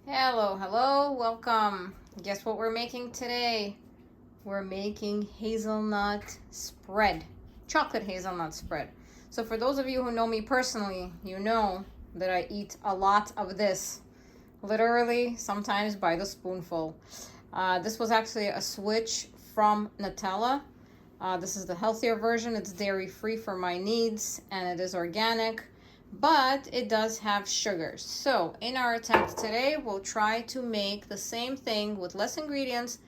Hello, hello, welcome. Guess what we're making today? We're making hazelnut spread, chocolate hazelnut spread. So for those of you who know me personally, you know that I eat a lot of this, literally sometimes by the spoonful. This was actually a switch from Nutella. This is the healthier version. It's dairy free for my needs and it is organic, but it does have sugar. So in our attempt today, we'll try to make the same thing with less ingredients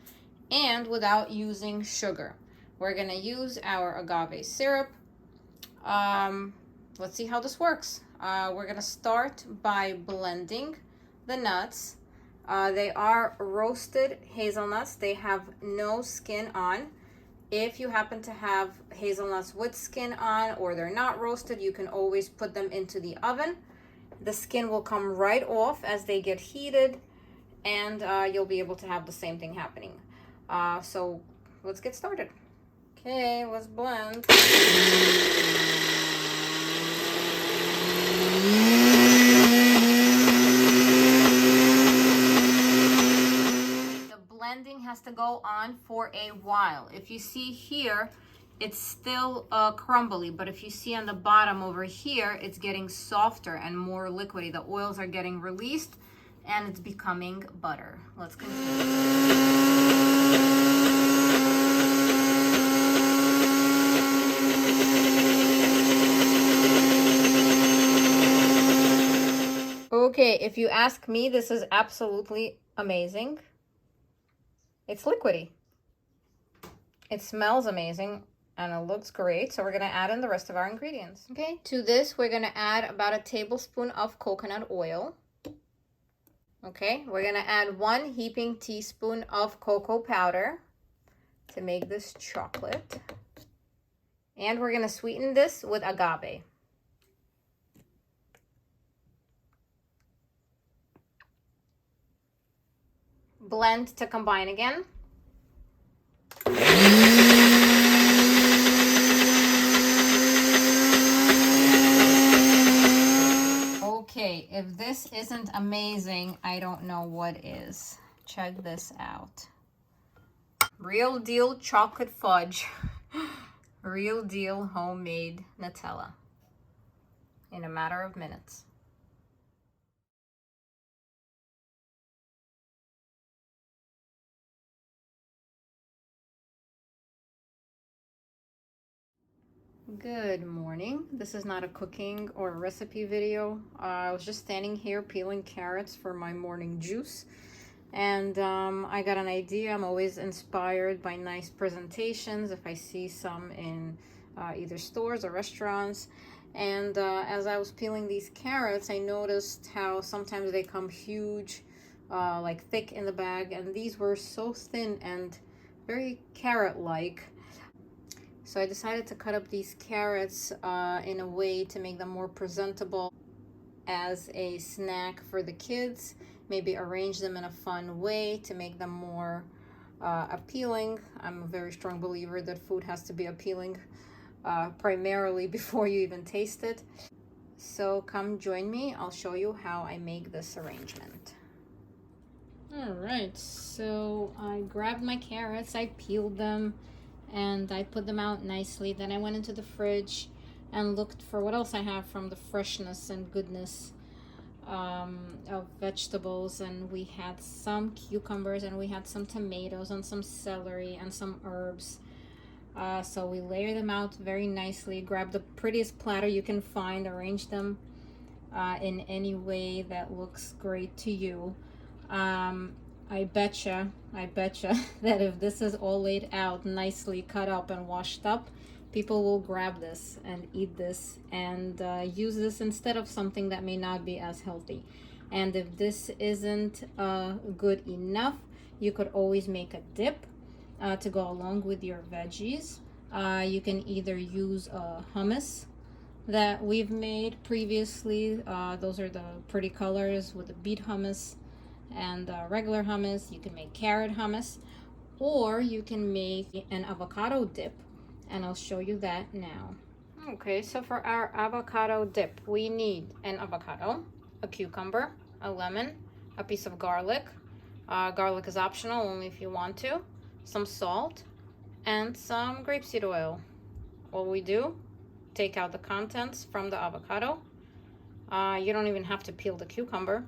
and without using sugar. We're gonna use our agave syrup. Let's see how this works. We're gonna start by blending the nuts. They are roasted hazelnuts. They have no skin on. If you happen to have hazelnuts with skin on or they're not roasted, you can always put them into the oven. The skin will come right off as they get heated, and you'll be able to have the same thing happening. So let's get started. Okay, let's blend. Blending has to go on for a while. If you see here, it's still crumbly, but if you see on the bottom over here, it's getting softer and more liquidy. The oils are getting released and it's becoming butter. Let's continue. Okay, if you ask me, this is absolutely amazing. It's liquidy. It smells amazing and it looks great. So we're gonna add in the rest of our ingredients. Okay, to this we're gonna add about a tablespoon of coconut oil. Okay, we're gonna add 1 heaping teaspoon of cocoa powder to make this chocolate. And we're gonna sweeten this with agave. Blend to combine again. Okay, if this isn't amazing, I don't know what is. Check this out. Real deal chocolate fudge. Real deal homemade Nutella. In a matter of minutes. Good morning. This is not a cooking or a recipe video. I was just standing here peeling carrots for my morning juice, and I got an idea. I'm always inspired by nice presentations if I see some in either stores or restaurants. And as I was peeling these carrots, I noticed how sometimes they come huge, like thick in the bag, and these were so thin and very carrot-like. So I decided to cut up these carrots in a way to make them more presentable as a snack for the kids. Maybe arrange them in a fun way to make them more appealing. I'm a very strong believer that food has to be appealing primarily before you even taste it. So come join me. I'll show you how I make this arrangement. All right, so I grabbed my carrots, I peeled them, and I put them out nicely. Then I went into the fridge and looked for what else I have from the freshness and goodness of vegetables. And we had some cucumbers, and we had some tomatoes, and some celery, and some herbs. So we layer them out very nicely. Grab the prettiest platter you can find, arrange them in any way that looks great to you. I betcha that if this is all laid out nicely cut up and washed up, people will grab this and eat this and use this instead of something that may not be as healthy. And if this isn't good enough, you could always make a dip to go along with your veggies. You can either use hummus that we've made previously. Those are the pretty colors with the beet hummus and regular hummus. You can make carrot hummus, or you can make an avocado dip, and I'll show you that now. Okay, so for our avocado dip, we need an avocado, a cucumber, a lemon, a piece of garlic. Garlic is optional, only if you want to. Some salt and some grapeseed oil. What we do, take out the contents from the avocado. You don't even have to peel the cucumber.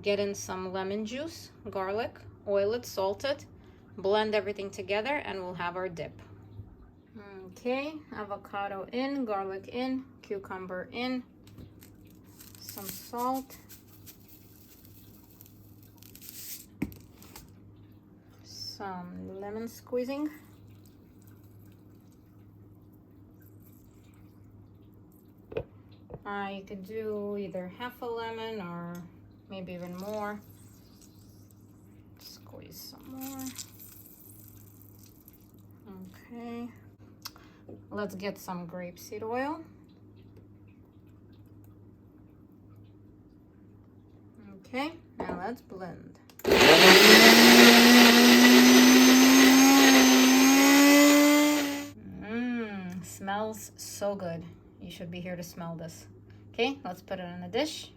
Get in some lemon juice, garlic, oil it, salt it, blend everything together, and we'll have our dip. Okay, avocado in, garlic in, cucumber in, some salt, some lemon squeezing, you could do either half a lemon or maybe even more. Squeeze some more. Okay, let's get some grapeseed oil. Okay, now let's blend. Smells so good. You should be here to smell this. Okay, let's put it in a dish.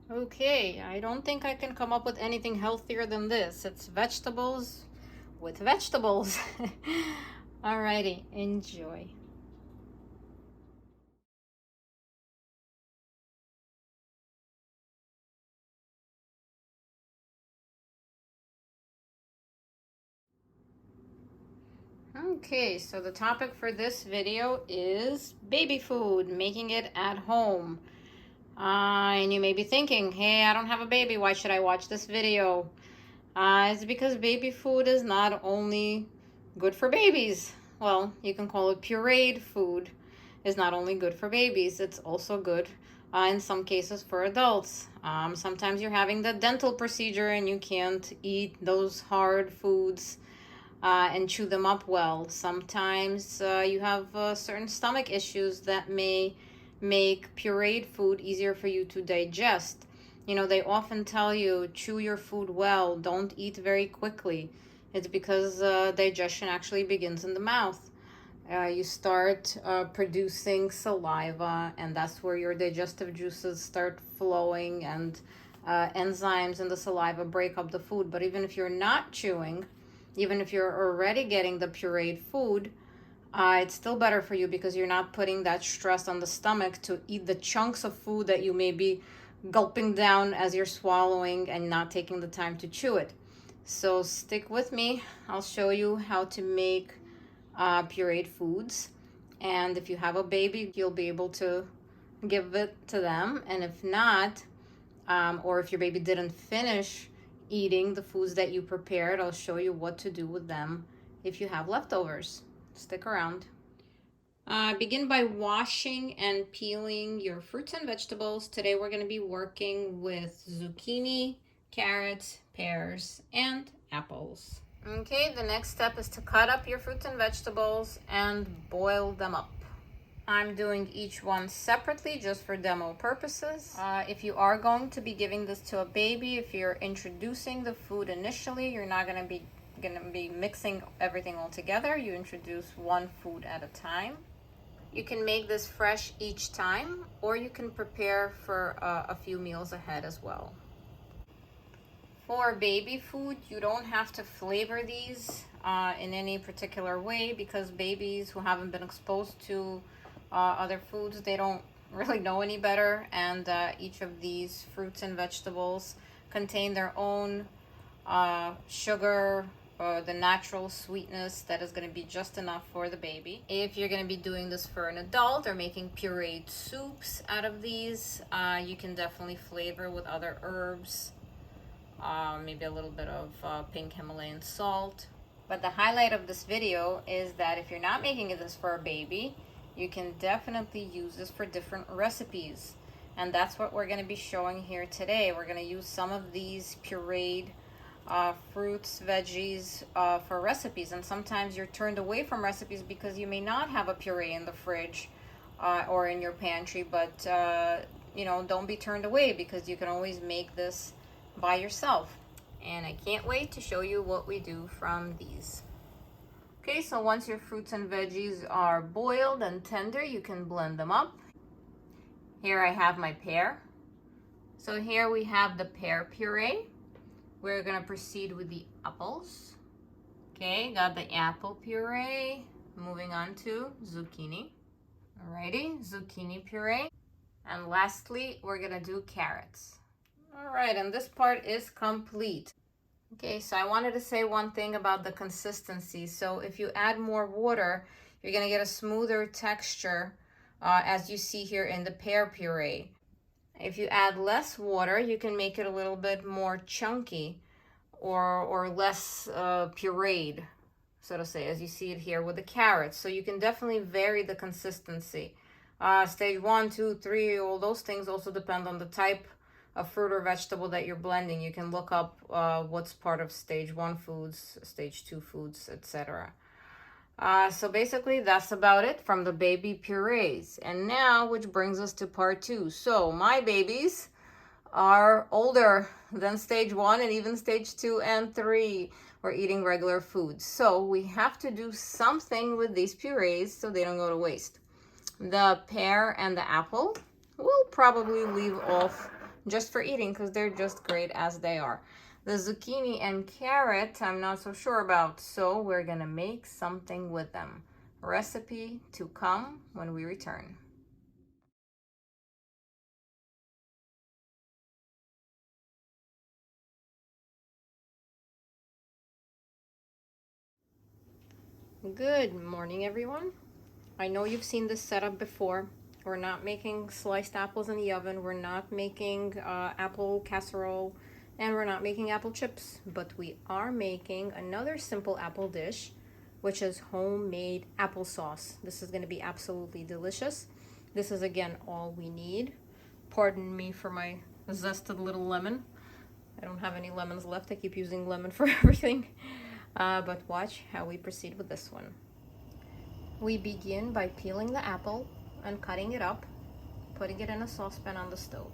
Okay, I don't think I can come up with anything healthier than this. It's vegetables with vegetables. Alrighty, enjoy. Okay, so the topic for this video is baby food, making it at home. And you may be thinking, hey, I don't have a baby, why should I watch this video? It's because baby food is not only good for babies. Well, you can call it pureed food. It's not only good for babies, it's also good in some cases for adults. Sometimes you're having the dental procedure and you can't eat those hard foods and chew them up well. Sometimes you have certain stomach issues that may make pureed food easier for you to digest. You know, they often tell you, chew your food well, don't eat very quickly. It's because digestion actually begins in the mouth. You start producing saliva, and that's where your digestive juices start flowing, and enzymes in the saliva break up the food. But even if you're not chewing, even if you're already getting the pureed food, it's still better for you because you're not putting that stress on the stomach to eat the chunks of food that you may be gulping down as you're swallowing and not taking the time to chew it. So stick with me. I'll show you how to make pureed foods. And if you have a baby, you'll be able to give it to them. And if not, or if your baby didn't finish eating the foods that you prepared, I'll show you what to do with them if you have leftovers. Stick around. Begin by washing and peeling your fruits and vegetables. Today we're going to be working with zucchini, carrots, pears, and apples. Okay, the next step is to cut up your fruits and vegetables and boil them up. I'm doing each one separately just for demo purposes. If you are going to be giving this to a baby, if you're introducing the food initially, you're not going to be mixing everything all together. You introduce one food at a time. You can make this fresh each time, or you can prepare for a few meals ahead as well. For baby food, you don't have to flavor these in any particular way, because babies who haven't been exposed to other foods, they don't really know any better, and each of these fruits and vegetables contain their own sugar, the natural sweetness that is going to be just enough for the baby. If you're going to be doing this for an adult or making pureed soups out of these, you can definitely flavor with other herbs, maybe a little bit of pink Himalayan salt. But the highlight of this video is that if you're not making this for a baby, you can definitely use this for different recipes. And that's what we're going to be showing here today. We're going to use some of these pureed fruits, veggies for recipes. And sometimes you're turned away from recipes because you may not have a puree in the fridge or in your pantry. But, you know, don't be turned away, because you can always make this by yourself. And I can't wait to show you what we do from these. Okay, so once your fruits and veggies are boiled and tender, you can blend them up. Here I have my pear. So here we have the pear puree. We're gonna proceed with the apples. Okay, got the apple puree. Moving on to zucchini. Alrighty, zucchini puree. And lastly, we're gonna do carrots. All right, and this part is complete. Okay, so I wanted to say one thing about the consistency. So if you add more water, you're gonna get a smoother texture, as you see here in the pear puree. If you add less water, you can make it a little bit more chunky or less pureed, so to say, as you see it here with the carrots. So you can definitely vary the consistency. Stage 1, 2, 3, all those things also depend on the type of fruit or vegetable that you're blending. You can look up what's part of stage 1 foods, stage 2 foods, etc. So basically that's about it from the baby purees. And now, which brings us to part 2. So my babies are older than stage 1 and even stage 2 and 3 were eating regular foods. So we have to do something with these purees so they don't go to waste. The pear and the apple we'll probably leave off just for eating because they're just great as they are. The zucchini and carrot, I'm not so sure about, so we're gonna make something with them. Recipe to come when we return. Good morning, everyone. I know you've seen this setup before. We're not making sliced apples in the oven. We're not making apple casserole, and we're not making apple chips, but we are making another simple apple dish, which is homemade applesauce. This is going to be absolutely delicious. This is, again, all we need. Pardon me for my zested little lemon. I don't have any lemons left. I keep using lemon for everything. But watch how we proceed with this one. We begin by peeling the apple and cutting it up, putting it in a saucepan on the stove.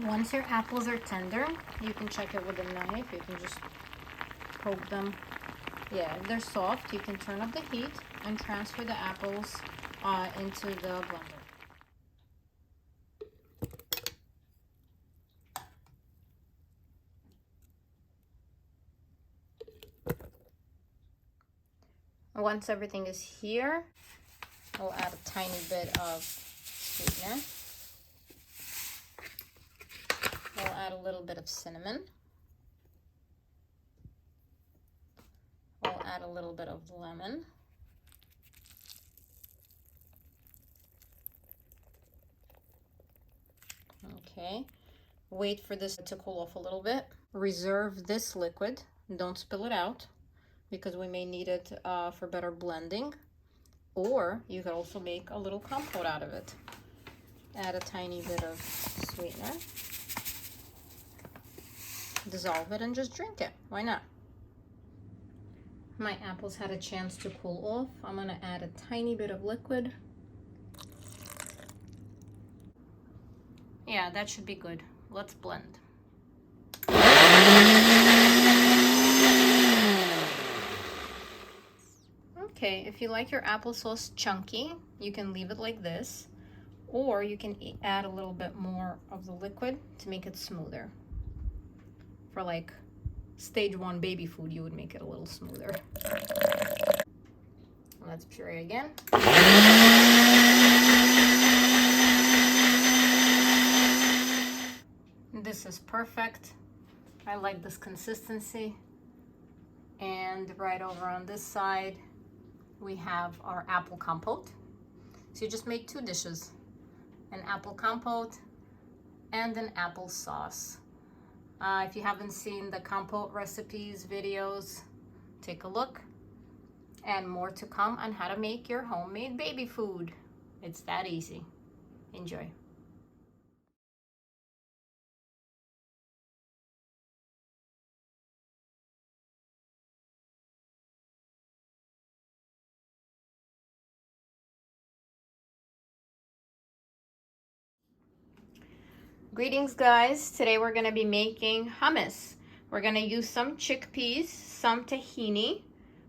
Once your apples are tender, you can check it with a knife. You can just poke them. Yeah, if they're soft, you can turn up the heat and transfer the apples into the blender. Once everything is here, we'll add a tiny bit of sweetener. We'll add a little bit of cinnamon. We'll add a little bit of lemon. Okay, wait for this to cool off a little bit. Reserve this liquid, don't spill it out, because we may need it for better blending. Or you could also make a little compote out of it. Add a tiny bit of sweetener. Dissolve it and just drink it. Why not? My apples had a chance to cool off. I'm gonna add a tiny bit of liquid. Yeah, that should be good. Let's blend. Okay, if you like your applesauce chunky, you can leave it like this, or you can add a little bit more of the liquid to make it smoother. For like stage 1 baby food, you would make it a little smoother. Let's puree again. This is perfect. I like this consistency. And right over on this side, we have our apple compote. So you just made 2 dishes, an apple compote and an apple sauce. If you haven't seen the compote recipes videos, take a look. And more to come on how to make your homemade baby food. It's that easy. Enjoy. Greetings, guys. Today we're going to be making hummus. We're going to use some chickpeas, some tahini,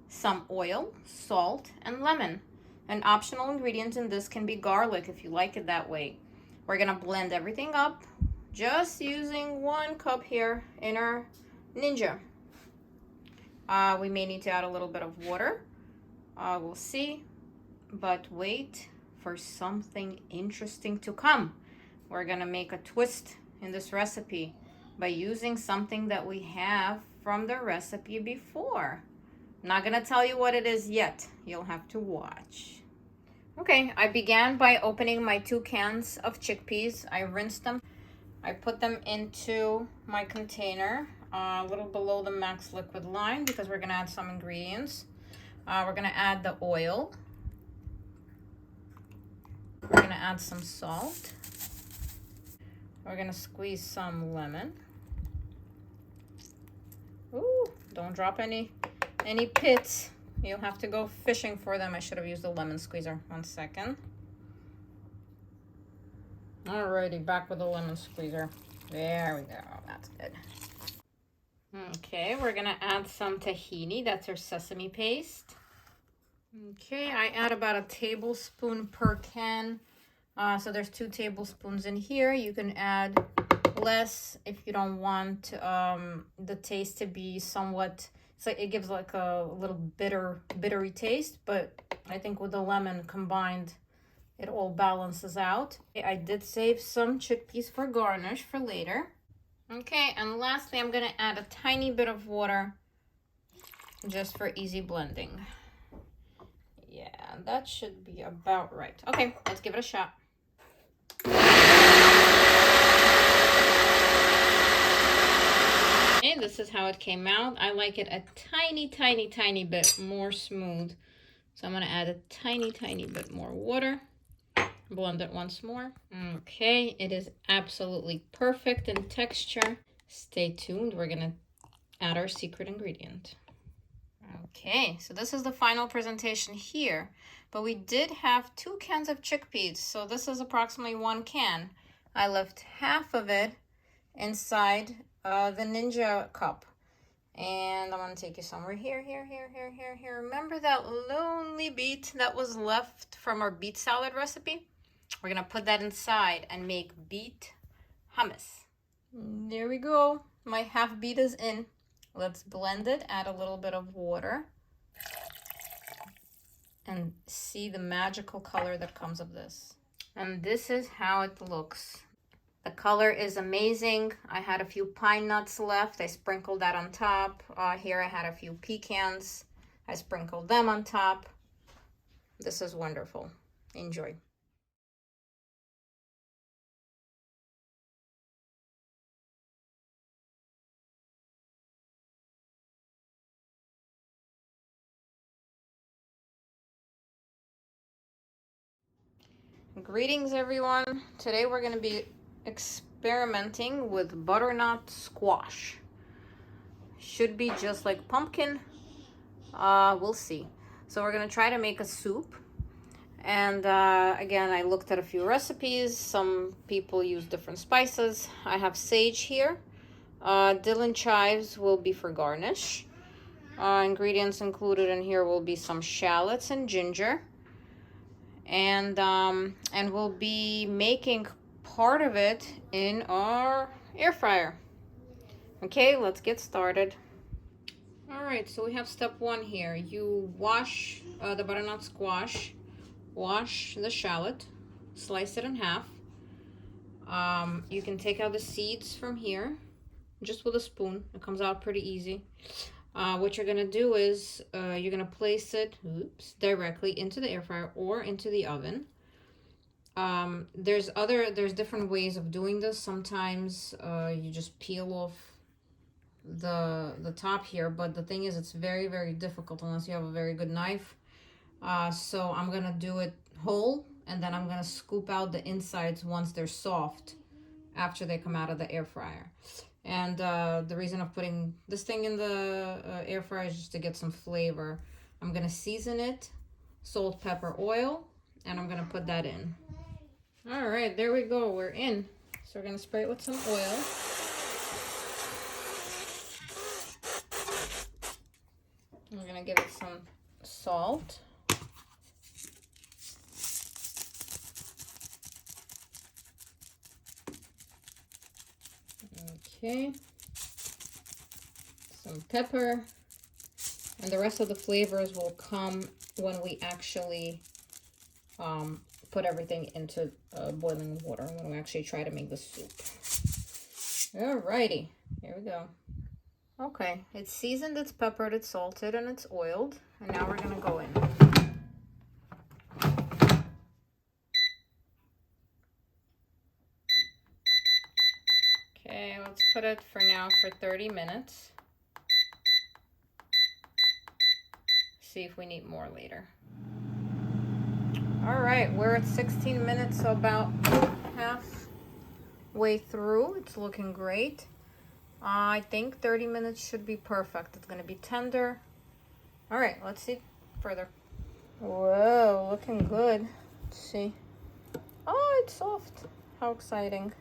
some oil, salt, and lemon. An optional ingredient in this can be garlic if you like it that way. We're going to blend everything up, just using 1 cup here in our Ninja. We may need to add a little bit of water. We'll see. But wait for something interesting to come. We're gonna make a twist in this recipe by using something that we have from the recipe before. Not gonna tell you what it is yet. You'll have to watch. Okay, I began by opening my 2 cans of chickpeas. I rinsed them. I put them into my container, a little below the max liquid line, because we're gonna add some ingredients. We're gonna add the oil. We're gonna add some salt. We're gonna squeeze some lemon. Ooh, don't drop any pits. You'll have to go fishing for them. I should have used the lemon squeezer. 1 second. Alrighty, back with the lemon squeezer. There we go. That's good. Okay, we're gonna add some tahini. That's our sesame paste. Okay, I add about 1 tablespoon per can. So there's 2 tablespoons in here. You can add less if you don't want the taste to be somewhat, it's like it gives like a little bittery taste, but I think with the lemon combined, it all balances out. I did save some chickpeas for garnish for later. Okay, and lastly, I'm gonna add a tiny bit of water just for easy blending. Yeah, that should be about right. Okay, let's give it a shot. Okay, this is how it came out. I like it a tiny bit more smooth. So I'm gonna add a tiny bit more water. Blend it once more. Okay, it is absolutely perfect in texture. Stay tuned. We're gonna add our secret ingredient. Okay, so this is the final presentation here, but we did have 2 cans of chickpeas, so this is approximately 1 can. I left half of it inside the Ninja cup, and I'm gonna take you somewhere here. Remember that lonely beet that was left from our beet salad recipe? We're gonna put that inside and make beet hummus. There we go. My half beet is in. Let's blend it, add a little bit of water, and see the magical color that comes of this. And this is how it looks. The color is amazing. I had a few pine nuts left. I sprinkled that on top. Here I had a few pecans. I sprinkled them on top. This is wonderful. Enjoy. Greetings, everyone. Today we're going to be experimenting with butternut squash. Should be just like pumpkin. We'll see. So we're going to try to make a soup. And again, I looked at a few recipes. Some people use different spices. I have sage here. Dill and chives will be for garnish. Ingredients included in here will be some shallots and ginger. And we'll be making part of it in our air fryer. Okay, let's get started. All right, so we have step 1 here. You wash the butternut squash, wash the shallot, slice it in half. You can take out the seeds from here just with a spoon. It comes out pretty easy. What you're gonna do is you're gonna place it directly into the air fryer or into the oven. There's different ways of doing this. Sometimes you just peel off the top here, but the thing is it's very difficult unless you have a very good knife. So I'm gonna do it whole, and then I'm gonna scoop out the insides once they're soft after they come out of the air fryer. And the reason of putting this thing in the air fryer is just to get some flavor. I'm gonna season it, salt, pepper, oil, and I'm gonna put that in. All right, there we go, we're in. So we're gonna spray it with some oil. We're gonna give it some salt. Okay. Some pepper. And the rest of the flavors will come when we actually put everything into boiling water, when we actually try to make the soup. Alrighty, here we go. Okay, it's seasoned, it's peppered, it's salted, and it's oiled. And now we're gonna go in. Okay, let's put it for now for 30 minutes. See if we need more later. All right, we're at 16 minutes, so about halfway through. It's looking great. I think 30 minutes should be perfect. It's gonna be tender. All right, let's see further. Whoa, looking good. Let's see. Oh, it's soft. How exciting.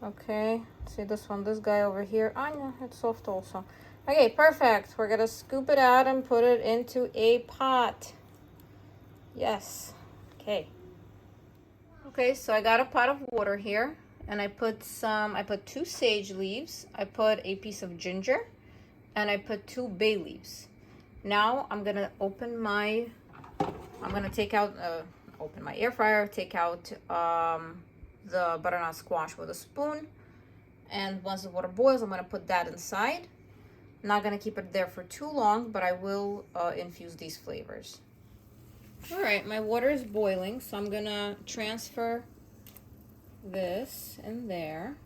Okay, let's see this one. This guy over here. Oh, no, it's soft also. Okay, perfect. We're gonna scoop it out and put it into a pot. Yes. Okay. Okay, so I got a pot of water here. And I put 2 sage leaves, I put a piece of ginger, and I put 2 bay leaves. Now I'm gonna open my air fryer, take out the butternut squash with a spoon. And once the water boils, I'm gonna put that inside. I'm not gonna keep it there for too long, but I will infuse these flavors. All right, my water is boiling, so I'm gonna transfer this in there.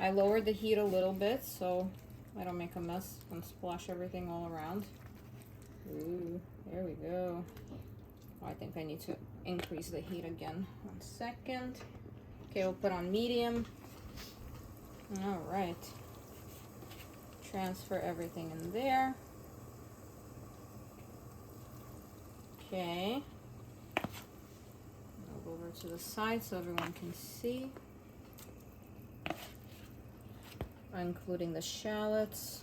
I lowered the heat a little bit so I don't make a mess and splash everything all around. Ooh, there we go. Oh, I think I need to increase the heat again. 1 second. Okay, we'll put on medium. All right. Transfer everything in there. Okay. Over to the side so everyone can see, including the shallots.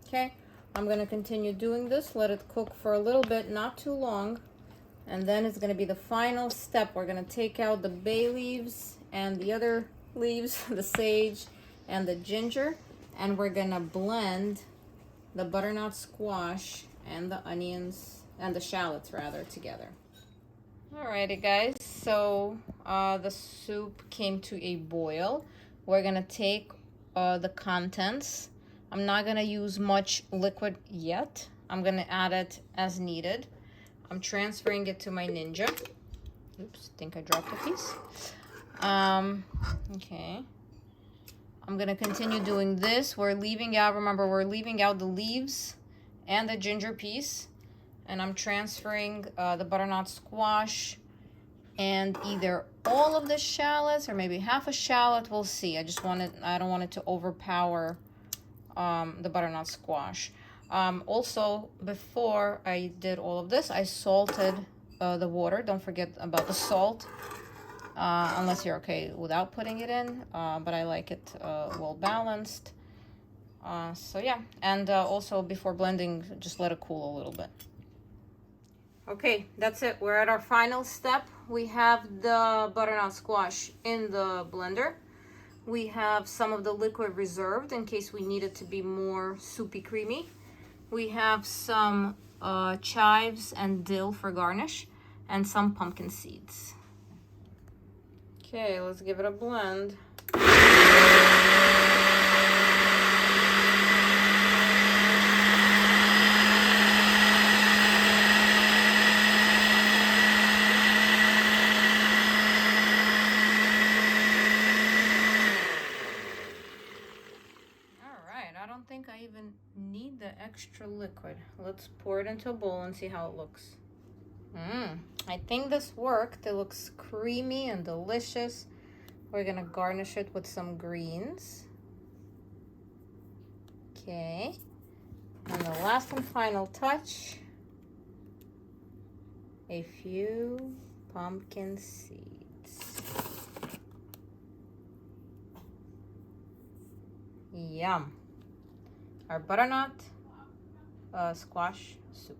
Okay, I'm going to continue doing this, let it cook for a little bit, not too long, and then it's going to be the final step. We're going to take out the bay leaves and the other leaves, the sage and the ginger, and we're going to blend the butternut squash and the onions and the shallots rather together. Alrighty guys, so the soup came to a boil. We're gonna take the contents. I'm not gonna use much liquid yet. I'm gonna add it as needed. I'm transferring it to my Ninja. Oops, I think I dropped a piece. Okay. I'm gonna continue doing this. We're leaving out, remember, we're leaving out the leaves and the ginger piece. And I'm transferring the butternut squash and either all of the shallots or maybe half a shallot. We'll see. I don't want it to overpower the butternut squash. Also, before I did all of this, I salted the water. Don't forget about the salt, unless you're okay without putting it in. But I like it well balanced. So yeah, and also before blending, just let it cool a little bit. Okay, that's it. We're at our final step. We have the butternut squash in the blender. We have some of the liquid reserved in case we need it to be more soupy creamy. We have some chives and dill for garnish and some pumpkin seeds. Okay, let's give it a blend. I think I even need the extra liquid. Let's pour it into a bowl and see how it looks. I think this worked. It looks creamy and delicious. We're gonna garnish it with some greens. Okay. And the last and final touch, a few pumpkin seeds. Yum. Our butternut squash soup.